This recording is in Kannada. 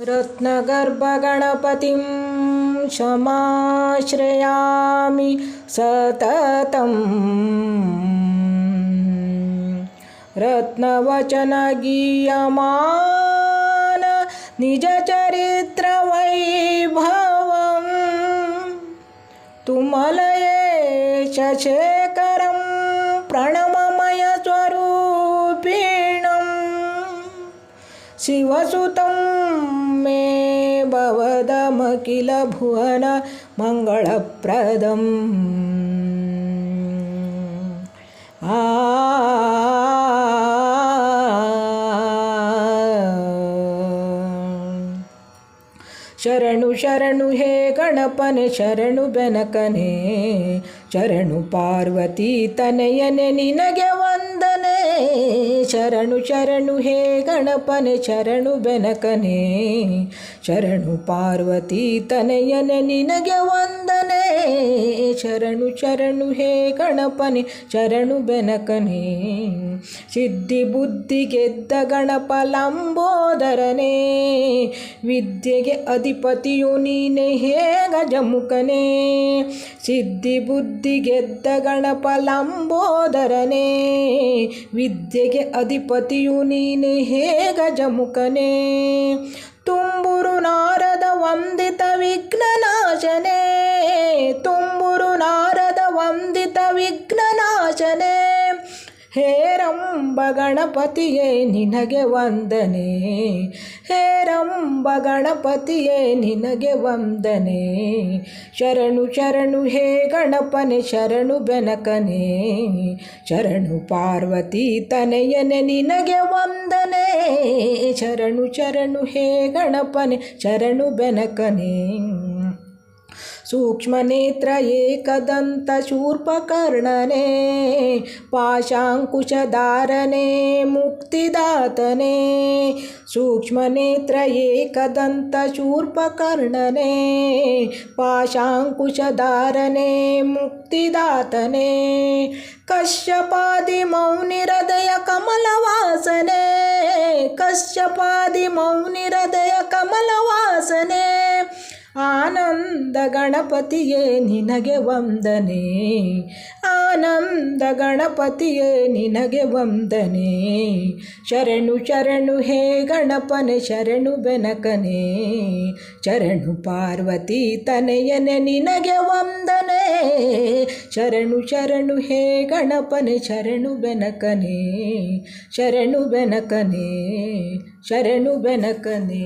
रत्नगर्भगणपतिं समाश्रयामि सततं रत्नवचनगीयमान निजचरित्रवैभवं तुमलये शेखरं प्रणममय स्वरूपिणं शिवसुतं मे भवदमखिल भुवन मंगलप्रदम् ಶರಣು ಶರಣು ಹೇ ಗಣಪನೆ ಶರಣು ಬೆನಕನೆ ಶರಣು ಪಾರ್ವತಿ ತನಯನೆ ನಿನಗೆ ವಂದನೆ ಶರಣು ಶರಣು ಹೇ ಗಣಪನೆ ಶರಣು ಬೆನಕನೆ ಶರಣು ಪಾರ್ವತಿ ತನಯನೆ ನಿನಗೆ ವಂದನೆ ಶರಣು ಶರಣು ಹೇ ಗಣಪನೆ ಶರಣು ಬೆನಕನೆ ಸಿದ್ಧಿ ಬುದ್ಧಿ ಗೆದ್ದ ಗಣಪ ಲಂಬೋದರನೇ ವಿದ್ಯೆಗೆ ಅಧಿಪತಿಯು ನೀನೆ ಹೇ ಗಜಮುಖನೇ ಸಿದ್ಧಿ ಬುದ್ಧಿ ಗೆದ್ದ ಗಣಪ ಲಂಬೋದರನೇ ವಿದ್ಯೆಗೆ ಅಧಿಪತಿಯು ನೀನೆ ಹೇ ಗಜಮುಖನೇ ತುಂಬುರು ನಾರದ ವಂದಿತ ವಿಘ್ನನಾಶನೇ ತುಂಬುರು ನಾರದ ವಂದಿತ ವಿಘ್ನನಾಶನೇ ಹೇರಂಬ ಗಣಪತಿಯೇ ನಿನಗೆ ವಂದನೆ ಹೇರಂಬ ಗಣಪತಿಯೇ ನಿನಗೆ ವಂದನೆ ಶರಣು ಶರಣು ಹೇ ಗಣಪನೆ ಶರಣು ಬೆನಕನೆ ಶರಣು ಪಾರ್ವತಿ ತನಯನೆ ನಿನಗೆ ವಂದನೆ ಶರಣು ಶರಣು ಹೇ ಗಣಪನೆ ಶರಣು ಬೆನಕನೆ ಸೂಕ್ಷ್ಮನೇತ್ರ ಏಕದಂತ ಶೂರ್ಪಕರ್ಣನೇ ಪಾಶಾಂಕುಶಧಾರನೇ ಮುಕ್ತಿದಾತನೇ ಸೂಕ್ಷ್ಮನೇತ್ರ ಏಕದಂತ ಶೂರ್ಪಕರ್ಣನೇ ಪಾಶಾಂಕುಶಧಾರನೇ ಮುಕ್ತಿದಾತನೇ ಕಶ್ಯಪಾದಿ ಮೌನಿಹೃದಯ ಕಮಲವಾಸನೆ ಕಶ್ಯಪಾದಿ ಮೌನಿಹೃದಯ ಕಮಲವಾಸನೆ ಆನಂದ ಗಣಪತಿಯೇ ನಿನಗೆ ವಂದನೆ ಆನಂದ ಗಣಪತಿಯೇ ನಿನಗೆ ವಂದನೆ ಶರಣು ಶರಣು ಹೇ ಗಣಪನೆ ಶರಣು ಬೆನಕನೆ ಶರಣು ಪಾರ್ವತಿ ತನಯನೆ ನಿನಗೆ ವಂದನೆ ಶರಣು ಶರಣು ಹೇ ಗಣಪನೆ ಶರಣು ಬೆನಕನೆ ಶರಣು ಬೆನಕನೆ ಶರಣು ಬೆನಕನೆ